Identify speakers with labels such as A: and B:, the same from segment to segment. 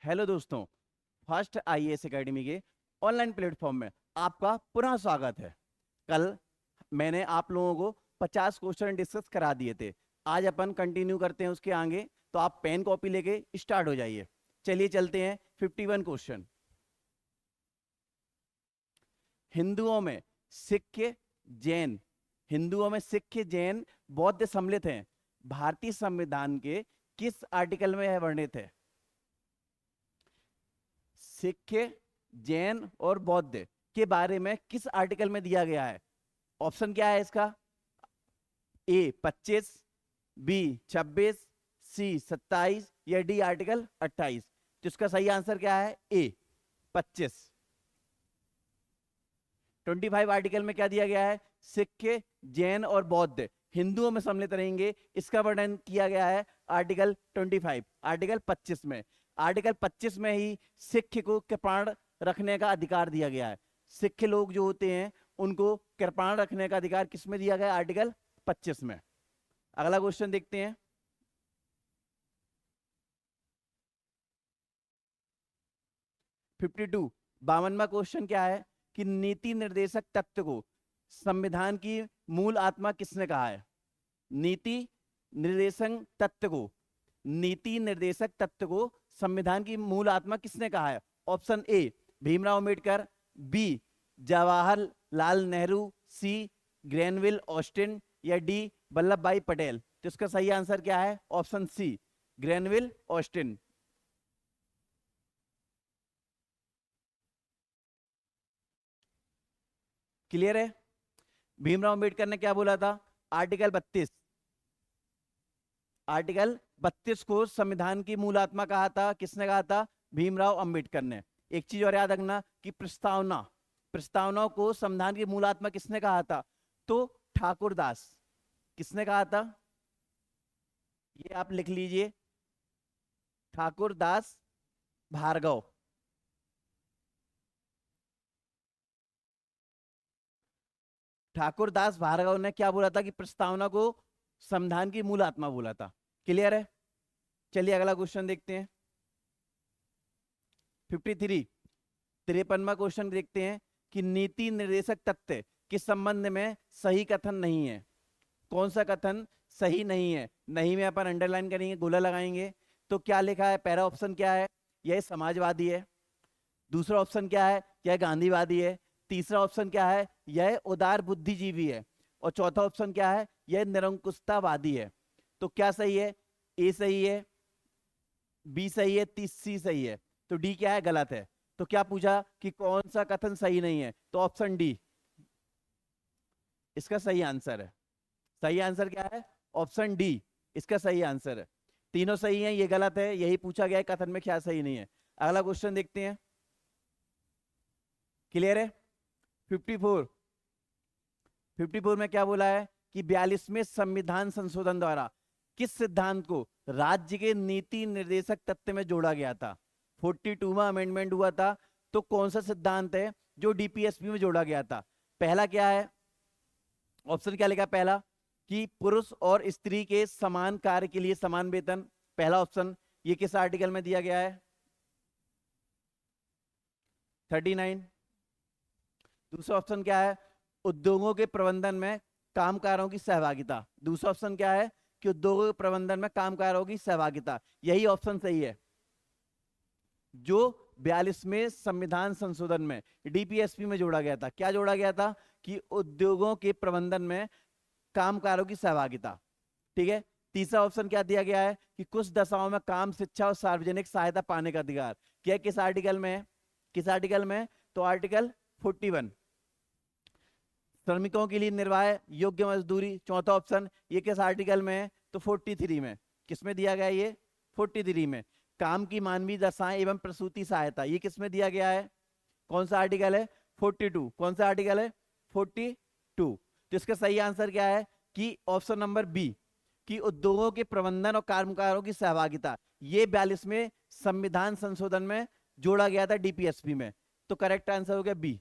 A: Hello दोस्तों, first IAS academy के online platform में आपका पुनः स्वागत है। कल मैंने आप लोगों को 50 क्वेश्चन डिस्कस करा दिए थे। आज अपन कंटिन्यू करते हैं उसके आगे, तो आप पेन कॉपी लेके स्टार्ट हो जाइए। चलिए चलते हैं 51 क्वेश्चन। हिंदुओं में सिख, जैन हिंदुओं में सिख, जैन, बौद्ध सम्मिलित हैं। भारतीय संविधान के किस आर्टिकल में यह वर्णित है? सिख, जैन और बौद्ध के बारे में किस आर्टिकल में दिया गया है? ऑप्शन क्या है इसका? ए 25, बी 26, सी 27 या डी आर्टिकल 28। तो इसका सही आंसर क्या है? ए 25। 25 आर्टिकल में क्या दिया गया है? सिख, जैन और बौद्ध हिंदुओं में सम्मिलित रहेंगे, इसका वर्णन किया गया है आर्टिकल 25, आर्टिकल 25 में। आर्टिकल 25 में ही सिख को कृपाण रखने का अधिकार दिया गया है। सिख लोग जो होते हैं उनको कृपाण रखने का अधिकार किसमें दिया गया है? आर्टिकल 25 में। अगला क्वेश्चन देखते हैं। 52 52वां क्वेश्चन क्या है कि नीति निर्देशक तत्व को संविधान की मूल आत्मा किसने कहा है? नीति निर्देशक तत्व को नीति निर्देशक तत्व को संविधान की मूल आत्मा किसने कहा है? Option A Bhimrao Ambedkar, B Jawaharlal Nehru, C Granville Austin या डी वल्लभ भाई पटेल। तो इसका सही आंसर क्या है? Option C Granville Austin. Clear है? भीमराव अंबेडकर ने क्या बोला था? आर्टिकल 32, आर्टिकल 32 को संविधान की मूल आत्मा कहा था। किसने कहा था? भीमराव अंबेडकर ने। एक चीज और याद रखना कि प्रस्तावना को संविधान की मूल आत्मा किसने कहा था? तो ठाकुरदास। किसने कहा था? ये आप लिख लीजिए, ठाकुरदास भार्गव। ठाकुरदास भार्गव ने क्या बोला था कि प्रस्तावना को संविधान की मूल आत्मा बोला था। क्लियर है? चलिए अगला क्वेश्चन देखते हैं। 53 53वां क्वेश्चन देखते हैं कि नीति निर्देशक तत्व के संबंध में सही कथन नहीं है। कौन सा कथन सही नहीं है? नहीं में अपन अंडरलाइन करेंगे, गोला लगाएंगे। तो क्या लिखा है? पहला ऑप्शन क्या है? यह समाजवादी है। दूसरा ऑप्शन क्या है? यह गांधीवादी है। तीसरा ऑप्शन क्या है? यह उदार बुद्धिजीवी है। और चौथा ऑप्शन क्या है? यह निरंकुशतावादी है। तो क्या सही है? ए सही है, बी सही है, सी सही है। तो डी क्या है? गलत है। तो क्या पूछा कि कौन सा कथन सही नहीं है? तो ऑप्शन डी इसका सही आंसर है। सही आंसर क्या है? ऑप्शन डी इसका सही आंसर है। तीनों सही हैं, ये गलत है। यही पूछा गया है कथन में क्या सही नहीं है। अगला क्वेश्चन देखते हैं। क्लियर है? 54 54 में क्या बोला है कि 42वें संविधान संशोधन द्वारा किस सिद्धांत को राज्य के नीति निर्देशक तत्व में जोड़ा गया था? 42वां अमेंडमेंट हुआ था, तो कौन सा सिद्धांत है जो डीपीएसपी में जोड़ा गया था? पहला क्या है? ऑप्शन क्या लिखा? पहला कि पुरुष और स्त्री के समान कार्य के लिए समान वेतन, पहला ऑप्शन। ये किस आर्टिकल में दिया गया है? 39। दूसरा ऑप्शन क्या है? उद्योगों के प्रबंधन में कामगारों की सहभागिता। दूसरा ऑप्शन क्या है? कि उद्योगों के प्रबंधन में कामगारों की सहभागिता। यही ऑप्शन सही है जो 42वें संविधान संशोधन में डीपीएसपी में जोड़ा गया था। क्या जोड़ा गया था? कि उद्योगों के प्रबंधन में कामगारों की सहभागिता। ठीक है। तीसरा ऑप्शन क्या दिया गया है? कि कुछ दशाओं में काम, शिक्षा और सार्वजनिक सहायता पाने का अधिकार। क्या किस आर्टिकल में है? किस आर्टिकल में? तो आर्टिकल 41। श्रमिकों के लिए निर्वाह योग्य मजदूरी, चौथा ऑप्शन। ये किस आर्टिकल में है? तो 43 में। किसमें दिया गया ये? 43 में। काम की मानवीय दशाएं एवं प्रसूति सहायता, ये किसमें दिया गया है? कौन सा आर्टिकल है? 42। कौन सा आर्टिकल है? 42। तो इसका सही आंसर क्या है? कि ऑप्शन नंबर बी, कि उद्योगों के प्रबंधन और कामगारों की सहभागिता, ये 42वें संविधान संशोधन में जोड़ा गया था डीपीएसपी में। तो करेक्ट आंसर हो गया बी।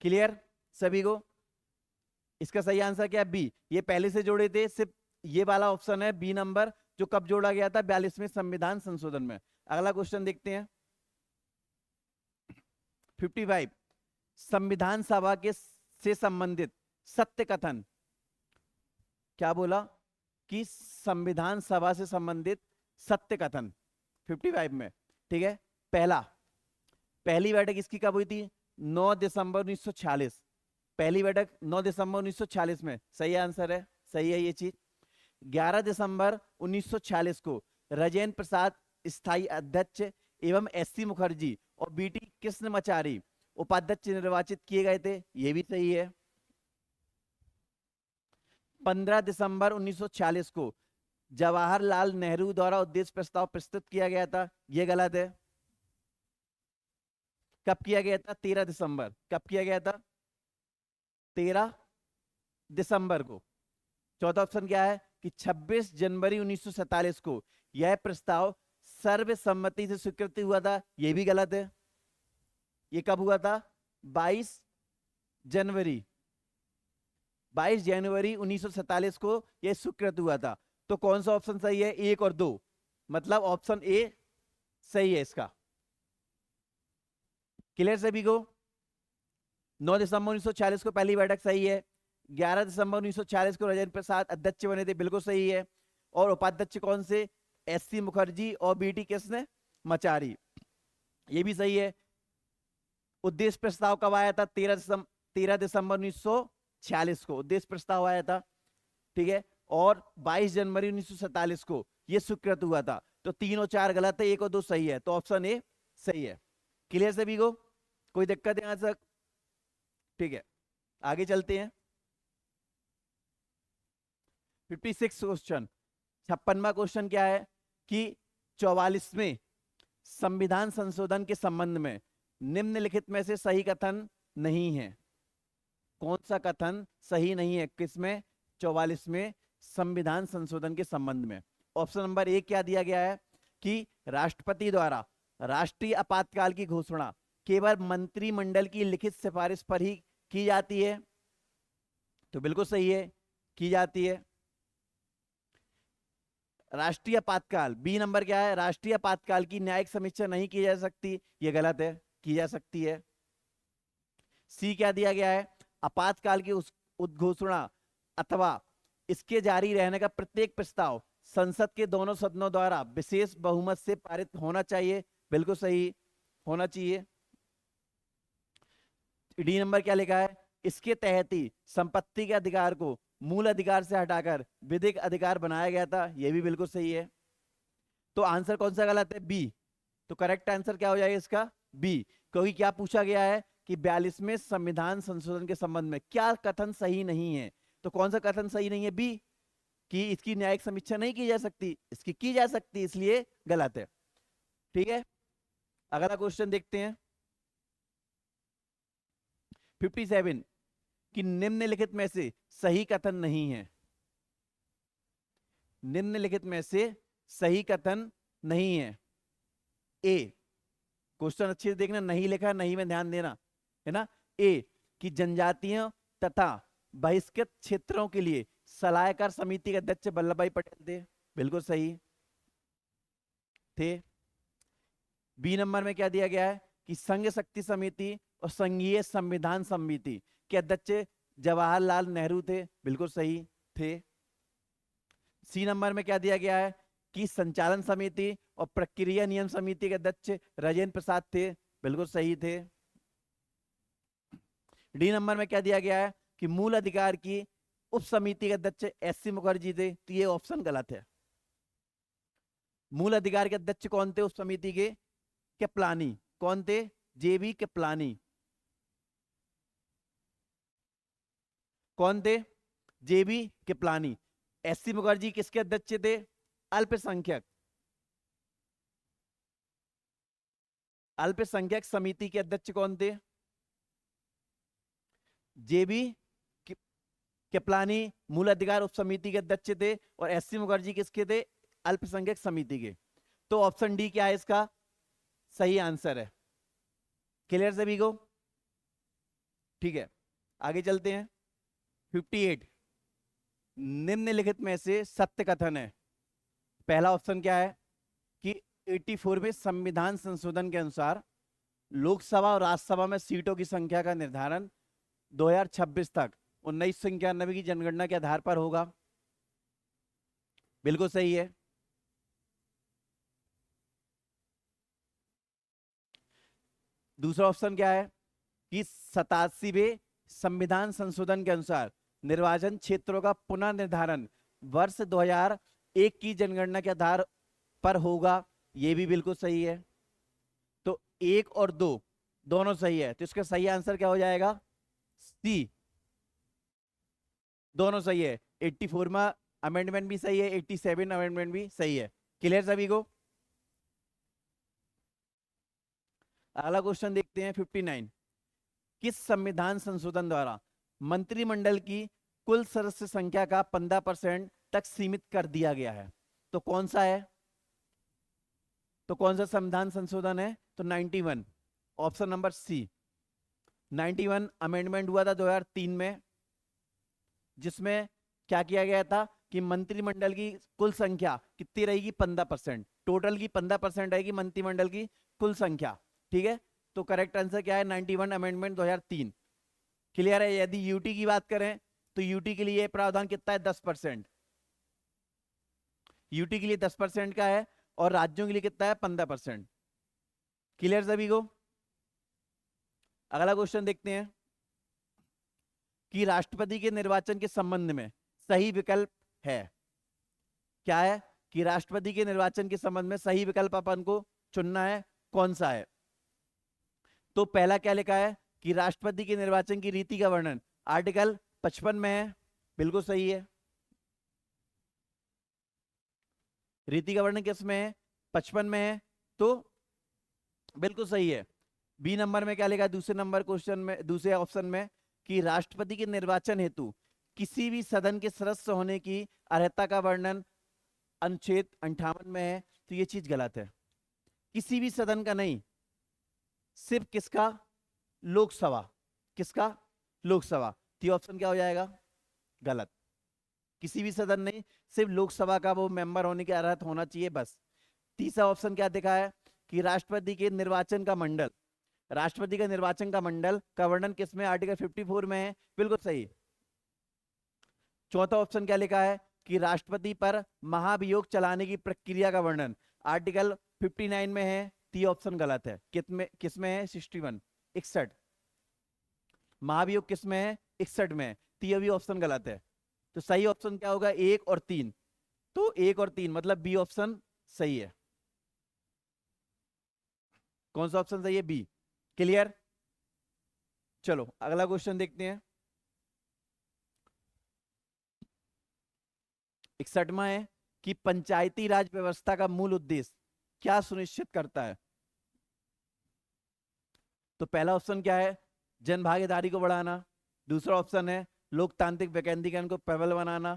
A: क्लियर सभी को? इसका सही आंसर क्या है? बी। ये पहले से जोड़े थे, सिर्फ ये वाला ऑप्शन है बी नंबर जो कब जोड़ा गया था? 42वें संविधान संशोधन में। अगला क्वेश्चन देखते हैं 55, संविधान सभा के से संबंधित सत्य कथन। क्या बोला? कि संविधान सभा से संबंधित सत्य कथन 55 में। ठीक है, पहली बैठक इसकी कब हुई थी? 9 दिसंबर 1946। पहली बैठक 9 दिसंबर 1946 में, सही आंसर है, सही है ये चीज। 11 दिसंबर 1946 को राजेंद्र प्रसाद स्थायी अध्यक्ष एवं एससी मुखर्जी और बीटी कृष्णमाचारी उपाध्यक्ष निर्वाचित किए गए थे, ये भी सही है। 15 दिसंबर 1946 को जवाहरलाल नेहरू द्वारा उद्देश्य प्रस्ताव प्रस्तुत किया गया था, यह गलत है। कब किया गया था? 13 दिसंबर। कब किया गया था? 13 दिसंबर को। चौथा ऑप्शन क्या है? कि 26 जनवरी 1947 को यह प्रस्ताव सर्वसम्मति से स्वीकृति हुआ था, यह भी गलत है। ये कब हुआ था? 22 जनवरी 1947 को यह स्वीकृत हुआ था। तो कौन सा ऑप्शन सही है? 1 और 2, मतलब ऑप्शन ए सही है इसका। क्लियर सभी को? 9 दिसंबर 1946 को पहली बैठक, सही है। 11 दिसंबर 1946 को राजेंद्र प्रसाद अध्यक्ष बने थे, बिल्कुल सही है। और उपाध्यक्ष कौन से? एससी मुखर्जी और बीटी कृष्णमाचारी, ये भी सही है। उद्देश्य प्रस्ताव कब आया था? 13 दिसंबर 1946 को उद्देश्य प्रस्ताव आया था। ठीक है, और 22 जनवरी 1947 को यह स्वीकृत हुआ था। तो 3 और 4 गलत है, 1 और 2 सही है, तो ऑप्शन ए सही है। क्लियर सभी को? कोई दिक्कत है यहां तक? ठीक है, आगे चलते हैं 56 क्वेश्चन। 56वां क्वेश्चन क्या है? कि 44वें संविधान संशोधन के संबंध में निम्नलिखित में से सही कथन नहीं है। कौन सा कथन सही नहीं है? किसमें? 44वें संविधान संशोधन के संबंध में। ऑप्शन नंबर 1 क्या दिया गया है? कि राष्ट्रपति द्वारा राष्ट्रीय आपातकाल की घोषणा केवल मंत्रिमंडल की लिखित सिफारिश पर ही की जाती है, तो बिल्कुल सही है, की जाती है। राष्ट्रीय आपातकाल, बी नंबर क्या है? राष्ट्रीय आपातकाल की न्यायिक समीक्षा नहीं की जा सकती, यह गलत है, की जा सकती है। सी क्या दिया गया है? आपातकाल की उद्घोषणा अथवा इसके जारी रहने का प्रत्येक प्रस्ताव संसद के दोनों सदनों द्वारा विशेष बहुमत से पारित होना चाहिए, बिल्कुल सही, होना चाहिए। डी नंबर क्या लिखा है? इसके तहत ही संपत्ति के अधिकार को मूल अधिकार से हटाकर विधिक अधिकार बनाया गया था, यह भी बिल्कुल सही है। तो आंसर कौन सा गलत है? बी। तो करेक्ट आंसर क्या हो जाएगा इसका? बी। क्योंकि क्या पूछा गया है कि 42वें संविधान संशोधन के संबंध में क्या कथन सही नहीं है, तो कौन सा कथन सही नहीं है? बी, कि इसकी न्यायिक समीक्षा नहीं की जा सकती, इसकी की जा सकती, इसलिए गलत है। ठीक है, अगला क्वेश्चन देखते हैं 57, कि निम्नलिखित में से सही कथन नहीं है। निम्नलिखित में से सही कथन नहीं है। ए, क्वेश्चन अच्छे से देखना, नहीं लिखा, नहीं में ध्यान देना है ना। ए, कि जनजातियों तथा बहिष्कृत क्षेत्रों के लिए सलाहकार समिति के अध्यक्ष वल्लभ भाई पटेल थे, बिल्कुल सही थे। बी नंबर में क्या दिया गया है? कि संघ शक्ति समिति और संघीय संविधान समिति के अध्यक्ष जवाहरलाल नेहरू थे, बिल्कुल सही थे। सी नंबर में क्या दिया गया है? कि संचालन समिति और प्रक्रिया नियम समिति के अध्यक्ष राजेंद्र प्रसाद थे, बिल्कुल सही थे। डी नंबर में क्या दिया गया है? कि मूल अधिकार की उप समिति के अध्यक्ष एससी मुखर्जी थे, तो ये ऑप्शन गलत है। मूल अधिकार के अध्यक्ष कौन थे उप समिति के? कृपलानी। कौन थे? जेबी कृपलानी। कौन थे? जेबी कृपलानी। एससी मुखर्जी किसके अध्यक्ष थे? अल्पसंख्यक अल्पसंख्यक समिति के अध्यक्ष कौन थे? जेबी कृपलानी मूल अधिकार उप समिति के अध्यक्ष थे, और एससी मुखर्जी किसके थे? अल्पसंख्यक समिति के। तो ऑप्शन डी क्या है इसका? सही आंसर है। क्लियर सभी को? ठीक है, आगे चलते हैं 58, निम्नलिखित में से सत्य कथन है। पहला ऑप्शन क्या है कि 84 में संविधान संशोधन के अनुसार लोकसभा और राज्यसभा में सीटों की संख्या का निर्धारण 2026 तक 1991 की जनगणना के आधार पर होगा। बिल्कुल सही है। दूसरा ऑप्शन क्या है कि 87वें संविधान संशोधन के अनुसार निर्वाचन क्षेत्रों का पुनः निर्धारण वर्ष 2001 की जनगणना के आधार पर होगा। यह भी बिल्कुल सही है। तो 1 और 2 दोनों सही है, तो इसका सही आंसर क्या हो जाएगा? सी। दोनों सही है। 84 में अमेंडमेंट भी सही है, 87 अमेंडमेंट भी सही है। क्लियर सभी को? अगला क्वेश्चन देखते हैं 59। किस संविधान संशोधन द्वारा मंत्रिमंडल की कुल सदस्य संख्या का 15% तक सीमित कर दिया गया है? तो कौन सा है? तो कौन सा संविधान संशोधन है? तो 91, ऑप्शन नंबर सी। 91 अमेंडमेंट हुआ था 2003 में, जिसमें क्या किया गया था कि मंत्रिमंडल की कुल संख्या कितनी रहेगी? 15%। टोटल की 15% रहेगी मंत्रिमंडल की कुल संख्या। ठीक है, तो करेक्ट आंसर क्या है? 91 अमेंडमेंट 2003। क्लियर है? यदि यूटी की बात करें तो यूटी के लिए प्रावधान कितना है? 10%। यूटी के लिए 10% का है और राज्यों के लिए कितना है? 15%। क्लियर सभी को? अगला क्वेश्चन देखते हैं कि राष्ट्रपति के निर्वाचन के संबंध में सही विकल्प है। क्या है कि राष्ट्रपति के निर्वाचन के संबंध में सही विकल्प अपन को चुनना है। कौन सा है? तो पहला क्या लिखा है कि राष्ट्रपति के निर्वाचन की रीति का वर्णन आर्टिकल 55 में है। बिल्कुल सही है। रीति का वर्णन किस में है? 55 में है, तो बिल्कुल सही है। बी नंबर में क्या लिखा है? दूसरे नंबर क्वेश्चन में, दूसरे ऑप्शन में, कि राष्ट्रपति के निर्वाचन हेतु किसी भी सदन के सदस्य होने की अर्हता का वर्णन अनुच्छेद 58 में है। तो ये चीज गलत है। किसी भी सदन का नहीं, सिर्फ किसका? लोकसभा। किसका? लोकसभा। तो ये ऑप्शन क्या हो जाएगा? गलत। किसी भी सदन नहीं, सिर्फ लोकसभा का वो मेंबर होने की अर्हता होना चाहिए, बस। तीसरा ऑप्शन क्या दिखा है कि राष्ट्रपति के निर्वाचन का मंडल, राष्ट्रपति का निर्वाचन का मंडल का वर्णन किसमें? आर्टिकल 54 में है। बिल्कुल सही। चौथा ऑप्शन क्या लिखा है कि राष्ट्रपति पर महाभियोग चलाने की प्रक्रिया का वर्णन आर्टिकल 59 में है। तो ये ऑप्शन गलत है। किसमें है? 61, 61। महाभियोग किसमें है? 61 में है। तो ये भी ऑप्शन गलत है। तो सही ऑप्शन क्या होगा? 1 और 3। तो 1 और 3 मतलब बी ऑप्शन सही है। कौन सा ऑप्शन सही है? बी। क्लियर? चलो अगला क्वेश्चन देखते हैं। 61वां है कि पंचायती राज व्यवस्था का मूल उद्देश्य क्या सुनिश्चित करता है? तो पहला ऑप्शन क्या है? जन भागीदारी को बढ़ाना। दूसरा ऑप्शन है लोकतांत्रिक विकेंद्रीकरण को प्रबल बनाना।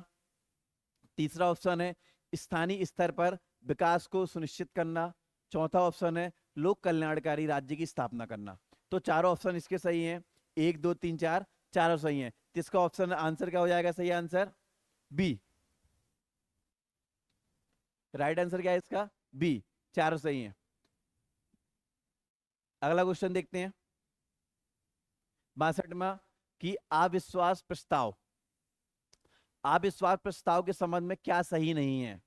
A: तीसरा ऑप्शन है स्थानीय स्तर पर विकास को सुनिश्चित करना। चौथा ऑप्शन है लोक कल्याणकारी राज्य की स्थापना करना। तो चारों ऑप्शन इसके सही हैं। 1, 2, 3, 4 चारों सही हैं। तो इसका ऑप्शन आंसर क्या हो जाएगा? सही आंसर बी। राइट आंसर क्या है इसका? बी। चारों सही हैं। अगला क्वेश्चन देखते हैं 62वां कि अविश्वास प्रस्ताव, अविश्वास प्रस्ताव के संबंध में क्या सही नहीं है?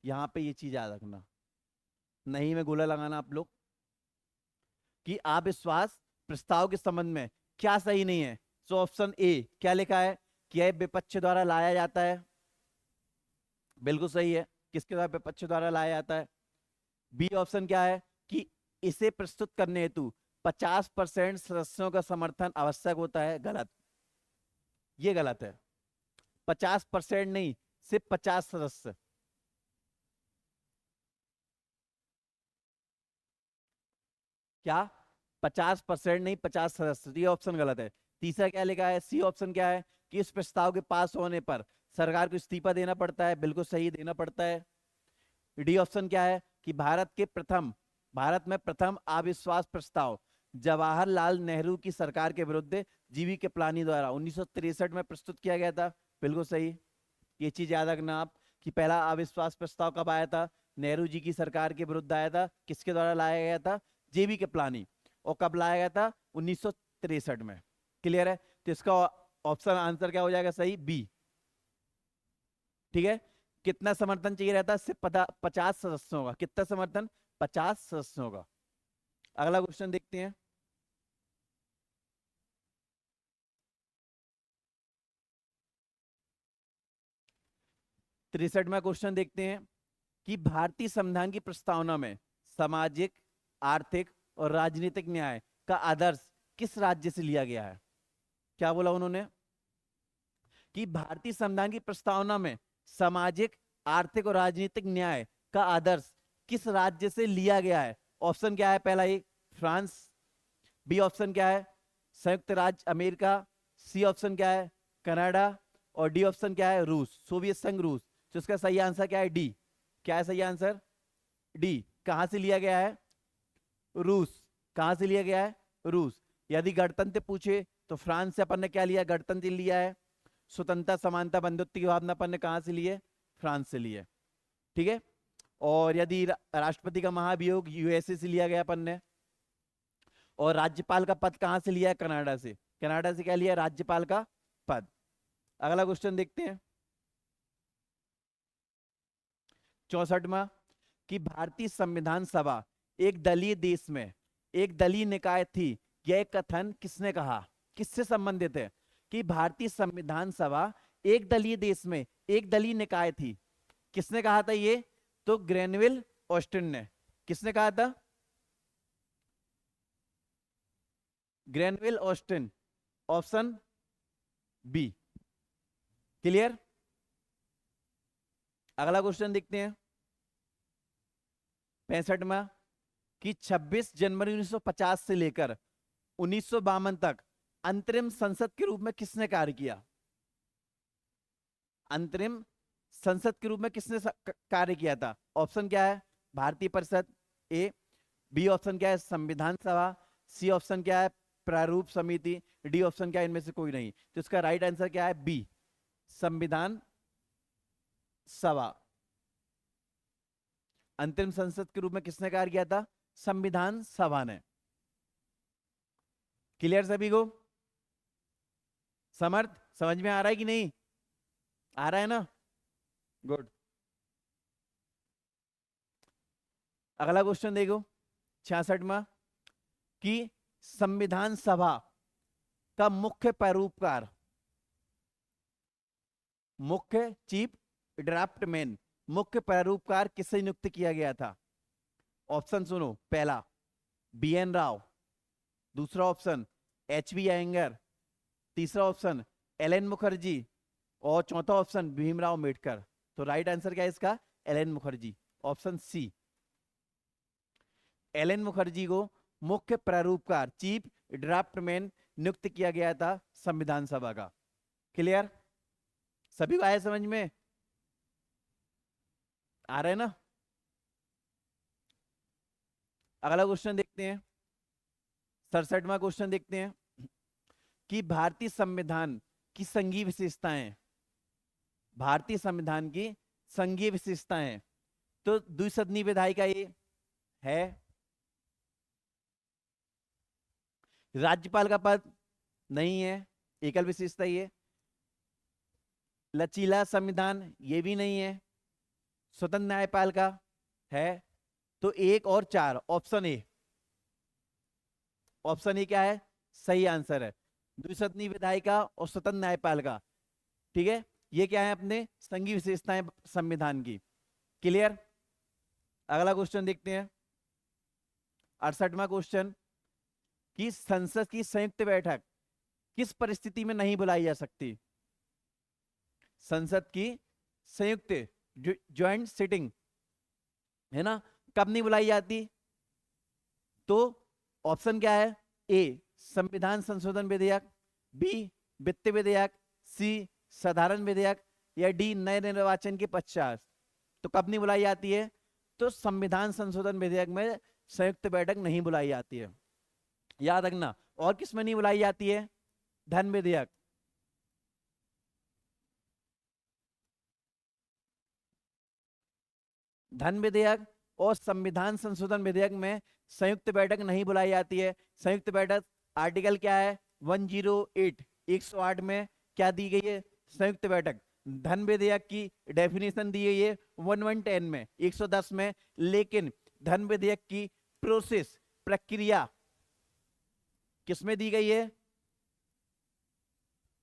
A: यहां पे ये चीज याद रखना, नहीं में गोला लगाना आप लोग, कि अविश्वास प्रस्ताव के संबंध में क्या सही नहीं है। सो ऑप्शन ए क्या लिखा है कि यह विपक्ष द्वारा लाया जाता है। बिल्कुल सही है। किसके द्वारा? विपक्ष द्वारा लाया जाता है। बी ऑप्शन क्या है कि इसे प्रस्तुत करने हेतु 50% सदस्यों का समर्थन आवश्यक होता है। गलत। ये गलत है। 50% नहीं, सिर्फ 50 सदस्य। क्या? 50% नहीं, 50 सदस्य। ये ऑप्शन गलत है। तीसरा क्या लिखा है? सी ऑप्शन क्या है कि इस प्रस्ताव के पास होने पर सरकार को इस्तीफा देना पड़ता है। बिल्कुल सही, देना पड़ता है। डी ऑप्शन क्या है कि भारत में प्रथम अविश्वास प्रस्ताव जवाहरलाल नेहरू की सरकार के विरुद्ध जीवी के कृपलानी द्वारा 1963 में प्रस्तुत किया गया था। बिल्कुल सही। ये चीज याद रखना आप कि पहला अविश्वास प्रस्ताव कब आया था? नेहरू जी की सरकार के विरुद्ध आया था। किसके द्वारा लाया गया था? जेबी कृपलानी। और कब लाया गया था? 1963 में। क्लियर है? तो इसका ऑप्शन आंसर क्या हो जाएगा सही? बी। ठीक है। कितना समर्थन चाहिए रहता है? सिर्फ 50 सदस्यों का। कितना समर्थन? 50 सदस्यों का। अगला क्वेश्चन देखते हैं। तिरसठवां क्वेश्चन देखते हैं कि भारतीय संविधान की प्रस्तावना में सामाजिक, आर्थिक और राजनीतिक न्याय का आदर्श किस राज्य से लिया गया है? क्या बोला उन्होंने? कि भारतीय संविधान की प्रस्तावना में सामाजिक, आर्थिक और राजनीतिक न्याय का आदर्श किस राज्य से लिया गया है? ऑप्शन क्या है? पहला एक फ्रांस, बी ऑप्शन क्या है? संयुक्त राज्य अमेरिका, सी ऑप्शन क्या है? कनाडा, और डी ऑप्शन क्या है? रूस, सोवियत संघ रूस। तो इसका सही आंसर क्या है? डी। क्या है सही आंसर? डी। कहां से लिया गया है? रूस। कहां से लिया गया है? रूस। यदि गणतंत्र पूछे तो फ्रांस से अपन ने क्या लिया? गणतंत्र लिया है। स्वतंत्रता, समानता, बंधुत्व की भावना अपन ने कहां से लिए? फ्रांस से लिए। ठीक है। और यदि राष्ट्रपति का महाभियोग यूएसए से लिया गया अपन ने। और राज्यपाल का पद कहां से लिया है? कनाडा से। कनाडा से क्या लिया? राज्यपाल का पद। अगला क्वेश्चन देखते हैं। 64वां कि भारतीय संविधान सभा एक दलीय देश में एक दलीय निकाय थी, यह कथन किसने कहा? किससे संबंधित है? कि भारतीय संविधान सभा एक दलीय देश में एक दलीय निकाय थी। किसने कहा था ये? तो ग्रेनविल ऑस्टिन ने। किसने कहा था? Granville Austin. Option B. Clear? अगला क्वेश्चन देखते हैं। 65वां कि 26 जनवरी 1950 से लेकर 1952 तक अंतरिम संसद के रूप में किसने कार्य किया? अंतरिम संसद के रूप में किसने कार्य किया था? ऑप्शन क्या है? भारतीय परिषद, ए। बी ऑप्शन क्या है? संविधान सभा। सी ऑप्शन क्या है? प्रारूप समिति। डी ऑप्शन क्या है? इनमें से कोई नहीं। तो इसका राइट आंसर क्या है? बी, संविधान सभा। अंतिम संसद के रूप में किसने कार्य किया था? संविधान सभा ने। क्लियर सभी को? समर्थ, समझ में आ रहा है कि नहीं? आ रहा है ना? गुड। अगला क्वेश्चन देखो। 66वां कि संविधान सभा का मुख्य पैरोकार, मुख्य चीफ ड्राफ्टमैन, मुख्य पैरोकार किससे नियुक्त किया गया था? ऑप्शन सुनो। पहला बी एन राव, दूसरा ऑप्शन एच वी अयंगर, तीसरा ऑप्शन एल एन मुखर्जी, और चौथा ऑप्शन भीमराव अम्बेडकर। तो राइट आंसर क्या है इसका? L N Mukherjee, option C. L N Mukherjee को मुख्य प्रारूपकार, चीफ ड्राफ्टमैन नियुक्त किया गया था संविधान सभा का। क्लियर? सभी को आया समझ में? आ रहा है ना? अगला क्वेश्चन देखते हैं। 67वां क्वेश्चन देखते हैं कि भारतीय संविधान की संघीय विशेषताएं, भारतीय संविधान की संघीय विशेषताएं। तो द्विसदनीय विधायिका ये है, राज्यपाल का पद नहीं है, एकल विशेषता ये, लचीला संविधान ये भी नहीं है, स्वतंत्र न्यायपालिका है। तो एक और चार, ऑप्शन ए। ऑप्शन ए क्या है? सही आंसर है। द्विसदनीय विधायिका और स्वतंत्र न्यायपालिका। ठीक है। ये क्या है? अपने संघीय विशेषताएं संविधान की। क्लियर? अगला क्वेश्चन देखते हैं। 68वां क्वेश्चन कि संसद की संयुक्त बैठक किस परिस्थिति में नहीं बुलाई जा सकती? संसद की संयुक्त ज्वाइंट सिटिंग है ना, कब नहीं बुलाई जाती? तो ऑप्शन क्या है? ए संविधान संशोधन विधेयक, बी वित्त विधेयक, सी साधारण विधेयक, या डी नए निर्वाचन के पश्चात। तो कब नहीं बुलाई जाती है? तो संविधान संशोधन विधेयक में संयुक्त बैठक नहीं बुलाई जाती है, याद रखना। और किस में नहीं बुलाई जाती है? धन विधेयक, धन विधेयक और संविधान संशोधन विधेयक में संयुक्त बैठक नहीं बुलाई जाती है। संयुक्त बैठक आर्टिकल क्या है 108 108 में क्या दी गई है संयुक्त बैठक। धन विधेयक की डेफिनेशन दी गई है 1110 में 110 में, लेकिन धन विधेयक की प्रोसेस प्रक्रिया किसमें दी गई है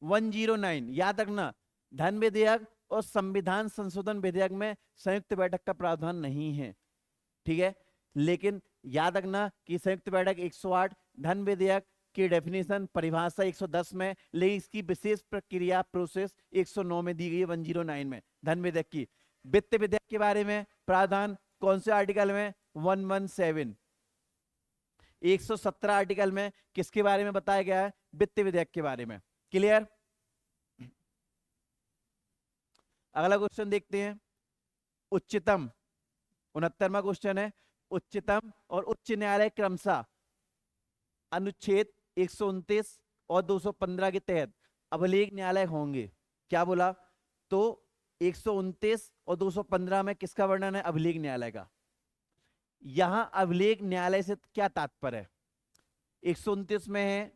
A: 109। याद रखना धन विधेयक और संविधान संशोधन विधेयक में संयुक्त बैठक का प्रावधान नहीं है, ठीक है। लेकिन याद रखना कि संयुक्त बैठक 108, धन विधेयक की डेफिनेशन परिभाषा 110 में, लेकिन इसकी विशेष प्रक्रिया प्रोसेस 109 में दी गई है 109 में धन विधेयक की। वित्त विधेयक के बारे में प्रावधान कौन से आर्टिकल में 117 117 आर्टिकल में किसके बारे में बताया गया है वित्त विधेयक के बारे में। क्लियर। अगला क्वेश्चन देखते हैं उच्चतम 69वां क्वेश्चन है। उच्चतम और उच्च न्यायालय क्रमशः अनुच्छेद 129 और 215 के तहत अभिलेख न्यायालय होंगे। क्या बोला तो 129 और 215 में किसका वर्णन है अभिलेख न्यायालय का। यहां अभिलेख न्यायालय से क्या तात्पर्य है 129 में है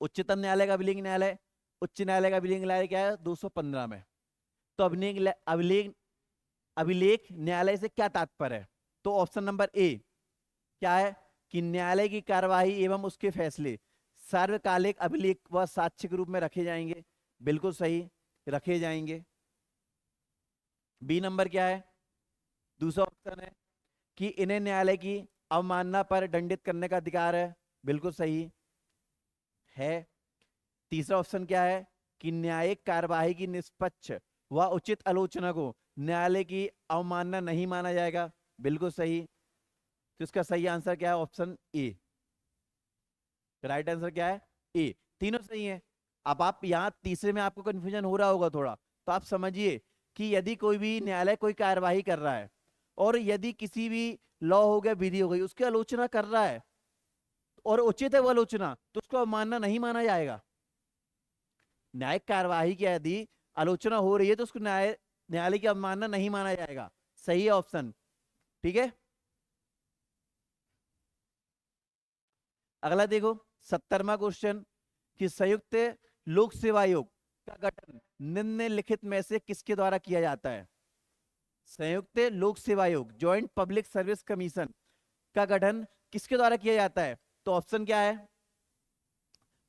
A: उच्चतम न्यायालय का अभिलेख न्यायालय, उच्च न्यायालय का अभिलेख न्यायालय क्या है 215 में। तो अभिलेख न्यायालय से क्या तात्पर्य है तो ऑप्शन नंबर ए क्या है कि न्यायालय की कार्यवाही एवं उसके फैसले सार्वकालिक अभिलेख व साक्ष्य के रूप में रखे जाएंगे। बिल्कुल सही, रखे जाएंगे। बी नंबर क्या है दूसरा ऑप्शन है कि इन्हें न्यायालय की अवमानना पर दंडित करने का अधिकार है। बिल्कुल सही है। तीसरा ऑप्शन क्या है कि न्यायिक कार्यवाही की निष्पक्ष व उचित आलोचना को न्यायालय की अवमानना नहीं माना जाएगा। बिल्कुल सही। तो इसका सही आंसर क्या है ऑप्शन ए। राइट आंसर क्या है ए। तीनों सही है। अब आप यहां तीसरे में आपको कंफ्यूजन हो रहा होगा थोड़ा, तो आप समझिए कि यदि कोई भी न्यायालय कोई कार्यवाही कर रहा है और यदि किसी भी लॉ हो गया विधि हो गई उसकी आलोचना कर रहा है और उचित है वो आलोचना तो उसको अवमानना नहीं माना जाएगा। न्यायिक कार्यवाही की यदि आलोचना हो रही है तो उसको न्यायालय की अवमानना नहीं माना जाएगा। सही है ऑप्शन, ठीक है। अगला देखो 70वां क्वेश्चन कि संयुक्त लोक सेवा आयोग का गठन निम्नलिखित में से किसके द्वारा किया जाता है। संयुक्त लोक सेवा आयोग ज्वाइंट पब्लिक सर्विस कमीशन का गठन किसके द्वारा किया जाता है तो ऑप्शन क्या है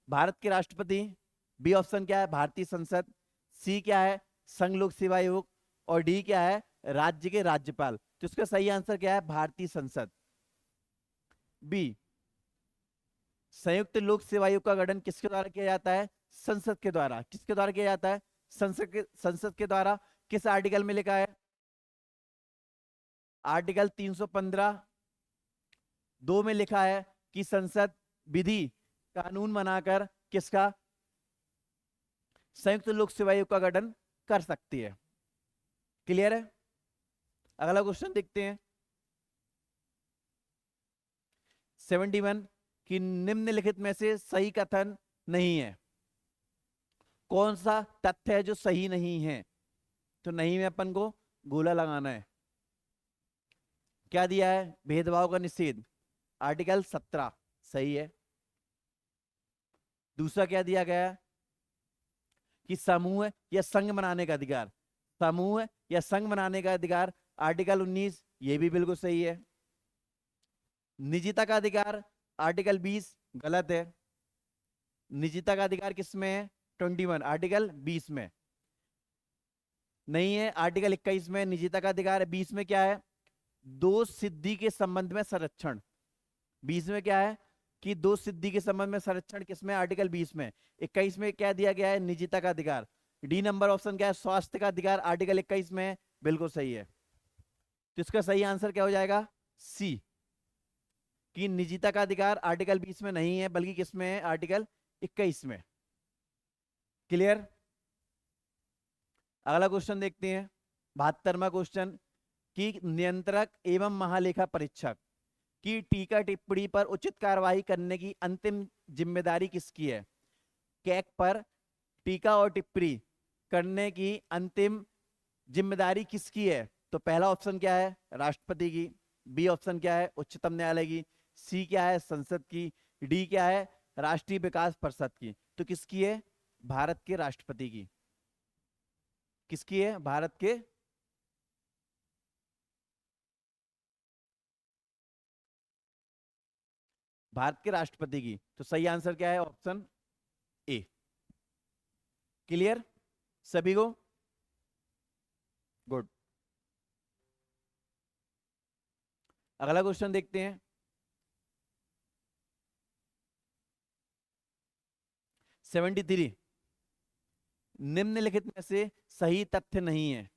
A: भारत के राष्ट्रपति, बी ऑप्शन क्या है भारतीय संसद, सी क्या है संघ लोक सेवा आयोग और डी क्या है राज्य के राज्यपाल। तो इसका सही आंसर क्या है भारतीय संसद। बी संयुक्त लोक सेवा आयोग का गठन किसके द्वारा किया जाता है संसद के द्वारा। किसके द्वारा किया जाता है संसद के द्वारा। किस आर्टिकल में लिखा है आर्टिकल 315 2 में लिखा है कि संसद विधि कानून बनाकर किसका संयुक्त लोक सेवा आयोग का गठन कर सकती है। क्लियर है। अगला क्वेश्चन देखते हैं 71 कि निम्नलिखित में से सही कथन नहीं है। कौन सा तथ्य है जो सही नहीं है तो नहीं में अपन को गोला लगाना है। क्या दिया है भेदभाव का निषेध आर्टिकल 17 सही है। दूसरा क्या दिया गया है कि समूह या संघ बनाने का अधिकार, समूह या संघ बनाने का अधिकार आर्टिकल 19 ये भी बिल्कुल सही है। निजता का अधिकार आर्टिकल 20 गलत है। निजता का अधिकार किसमें है 21 आर्टिकल 20 में नहीं है। आर्टिकल 21 में निजता का अधिकार है। 20 में क्या है दो सिद्धि के संबंध में संरक्षण। 20 में क्या है कि दो सिद्धि के संबंध में संरक्षण किसमें आर्टिकल 20 में। 21 में क्या दिया गया है निजता का अधिकार। डी नंबर ऑप्शन क्या है स्वास्थ्य का अधिकार आर्टिकल 21 में बिल्कुल सही है। तो इसका सही आंसर क्या हो जाएगा सी कि निजता का अधिकार आर्टिकल 20 में नहीं है बल्कि किसमें है आर्टिकल 21 में। क्लियर। अगला क्वेश्चन देखते हैं 72वां क्वेश्चन कि नियंत्रक एवं महालेखा परीक्षक की टीका टिप्पणी पर उचित कार्रवाई करने की अंतिम जिम्मेदारी किसकी है। कैग पर टीका और टिप्पणी करने की अंतिम जिम्मेदारी किसकी है तो पहला ऑप्शन क्या है, राष्ट्रपति की। बी ऑप्शन क्या है, उच्चतम न्यायालय की। सी क्या है, संसद की। डी क्या है, राष्ट्रीय विकास परिषद की। तो किसकी है, भारत के राष्ट्रपति की। किसकी है, भारत के भारत के राष्ट्रपति की। तो सही आंसर क्या है, ऑप्शन ए। क्लियर सभी को? गुड। अगला क्वेश्चन देखते हैं। 73, निम्नलिखित में से सही तथ्य नहीं है।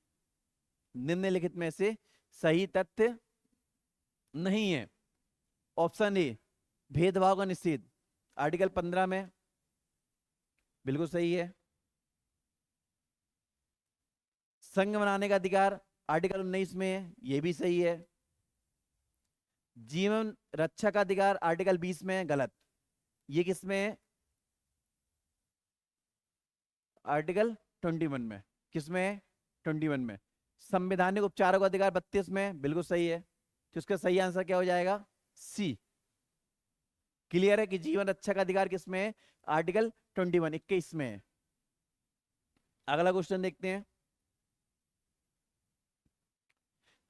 A: निम्नलिखित में से सही तथ्य नहीं है। ऑप्शन ए, भेदभाव का निषेध, आर्टिकल 15 में, बिल्कुल सही है। संघ बनाने का अधिकार, आर्टिकल 19 में है, यह भी सही है। जीवन रक्षा का अधिकार, आर्टिकल 20 में है, गलत। ये किसमें है, आर्टिकल 21 में। किसमें है, 21 में। संवैधानिक उपचारों का अधिकार 32 में है, बिल्कुल सही है। तो इसका सही आंसर क्या हो जाएगा, सी। क्लियर है कि जीवन रक्षा का अधिकार किसमें है, आर्टिकल 21, 21 में है। अगला क्वेश्चन देखते हैं।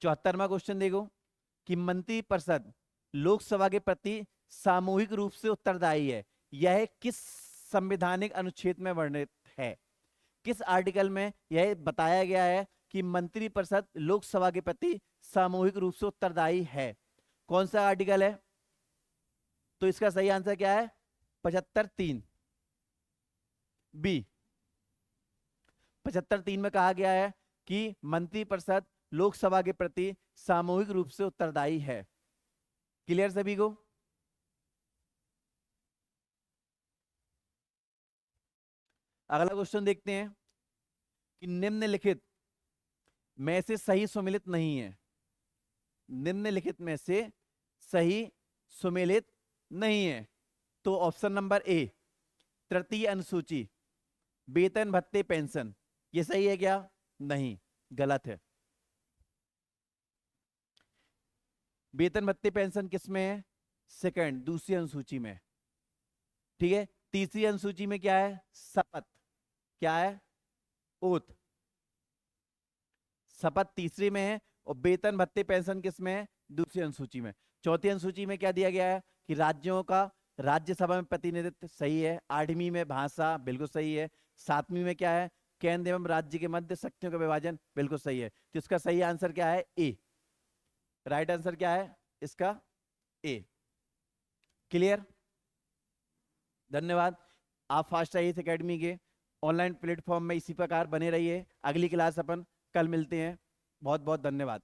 A: 74वां क्वेश्चन देखो कि मंत्रिपरिषद लोकसभा के प्रति सामूहिक रूप से उत्तरदायी है, यह किस संवैधानिक अनुच्छेद में वर्णित है। किस आर्टिकल में यह बताया गया है कि मंत्रिपरिषद लोकसभा के प्रति सामूहिक रूप से उत्तरदायी है। कौन सा आर्टिकल है, तो इसका सही आंसर क्या है, 75(3) बी। 75(3) में कहा गया है कि मंत्रिपरिषद लोकसभा के प्रति सामूहिक रूप से उत्तरदायी है। क्लियर सभी को? अगला क्वेश्चन देखते हैं कि निम्नलिखित में से सही सुमेलित नहीं है। निम्नलिखित में से सही सुमेलित नहीं है। तो ऑप्शन नंबर ए, तृतीय अनुसूची, वेतन भत्ते पेंशन, ये सही है क्या, नहीं, गलत है। वेतन भत्ते पेंशन किसमें है, सेकंड, दूसरी अनुसूची में। ठीक है, तीसरी अनुसूची में क्या है, शपथ, क्या है, ओथ। शपथ तीसरी में है और वेतन भत्ते पेंशन किसमें है, दूसरी अनुसूची में। चौथी अनुसूची में क्या दिया गया है कि राज्यों का राज्यसभा में प्रतिनिधित्व, सही है। 8वीं में भाषा, बिल्कुल सही है। 7वीं में क्या है, केंद्र एवं राज्य के मध्य शक्तियों का विभाजन, बिल्कुल सही है। तो इसका सही आंसर क्या है, ए। राइट आंसर क्या है इसका, ए। क्लियर, धन्यवाद। आप फास्ट आईएएस एकेडमी के ऑनलाइन प्लेटफॉर्म में इसी प्रकार बने रहिए। अगली क्लास अपन कल मिलते हैं। बहुत बहुत धन्यवाद।